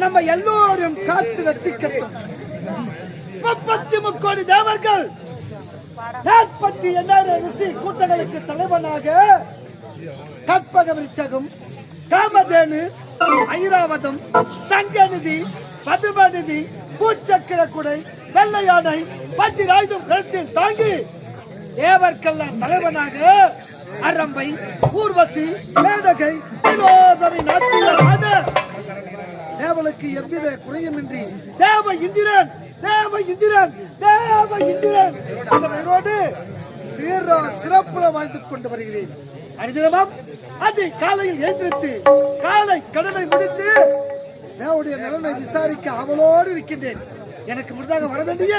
நம்ம எல்லோரும் காத்து ரசிக்கட்டும். 33 கோடி தேவர்கள் 48 ரிஷி கூட்டங்களுக்கு தலைவனாக கற்பக விருட்சகம், காமதேனு, ஐராவதம், சங்கநிதி, பதுமநிதி, பூச்சக்கர குடை, வெள்ளை யானை, பத்திராயுதம் கருத்தில் தாங்கி தேவர்க்கெல்லாம் தலைவனாக அரம்பை, ஊர்வசி, மேனகை, வினோதனை நாட்டியமான தேவனுக்கு எவ்வித குறையுமின்றி தேவ இந்திரன் சிறப்புற வாழ்ந்து கொண்டு வருகிறேன். அனுதினமும் அதை காலையில் எழுந்திருத்து காலை கடனை முடித்து தேவனுடைய நலனை விசாரிக்க அவளோடு இருக்கின்றேன். எனக்கு முன்னதாக வர வேண்டிய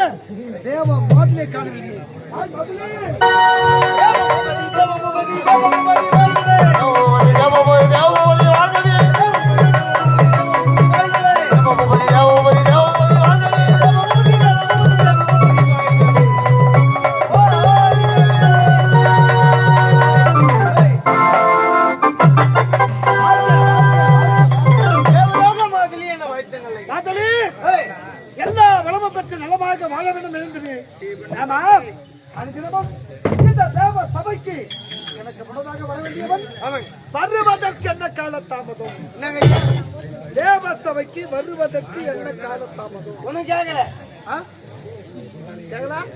தேவ மாதிரியை காணவில்லை. எல்லா வளமும் பெற்று நலமாக வாழ வேண்டும் எழுந்தது. இந்த தேவ சபைக்கு எனக்கு முன்னதாக வர வேண்டியவன் வருவதற்கு என்ன கால தாமதம்? தேவ சபைக்கு வருவதற்கு என்ன கால தாமதம்? ஒன்னும் கேட்கல கேட்கலாம்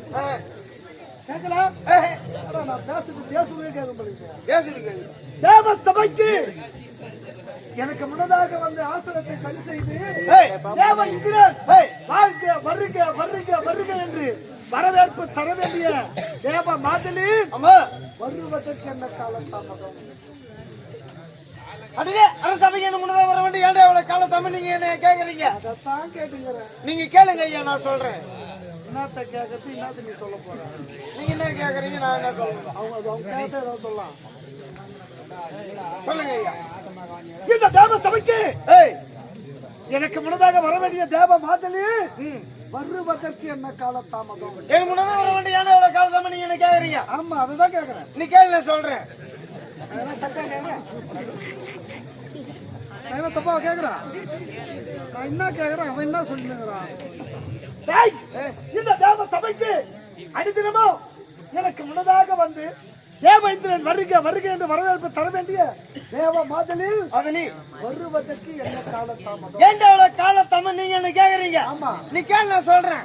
கேட்கலாம் நான் பேசுறது தேசமே கேட்க முடியுது. தேவ சபைக்கு எனக்கு முன்னதாக வந்து ஆசனத்தை சரி செய்து தேவ இந்திரன் வாழ்க வருக வருக வருக என்று வரவேற்பு தர வேண்டிய தேவ மாதிரி வருவதற்கு என்ன காலம் தாமதம்? அரசபைக்கு என்ன முன்னதாக வர வேண்டிய ஏன்டா எவ்வளவு காலம் தமிழ் நீங்க என்ன கேக்குறீங்க? அதான் கேட்டுங்கிறேன். நீங்க கேளுங்க ஐயா, நான் சொல்றேன். என்னத்த கேட்கறது என்னத்த நீ சொல்ல போற? நீங்க என்ன கேக்குறீங்க, நான் என்ன சொல்றேன்? அவங்க கேட்ட ஏதாவது சொல்லலாம். சொல்லுங்க ஐயா. இந்த தேவ சபைக்கு எனக்கு முன்னதாக வர வேண்டிய தேவ மாதிரி வருவதற்கு என்ன கால தாமதம்? எனக்கு முன்னதாக வர வேண்டிய ஏன்னா எவ்வளவு கால தாமதம் நீங்க என்ன கேக்குறீங்க? ஆமா, அதுதான் கேக்குறேன். நீ கேளு, நான் சொல்றேன். நான் தப்பா கேக்குறான். நான் என்ன கேக்குறேன், அவன் என்ன சொல்லுங்கிறான்? இந்த தேவ சபைக்கு அடிதினமோ எனக்கு முன்னதாக வந்து தேவேந்திரன் வருக வருக என்று வரவேற்பு தர வேண்டிய தேவ மாதிரி வருவதற்கு என்ன கால தாமதம்? ஏன் கால தாமதம் நீங்க என்ன கேக்குறீங்க? ஆமா, நீ கேளு, நான் சொல்றேன்.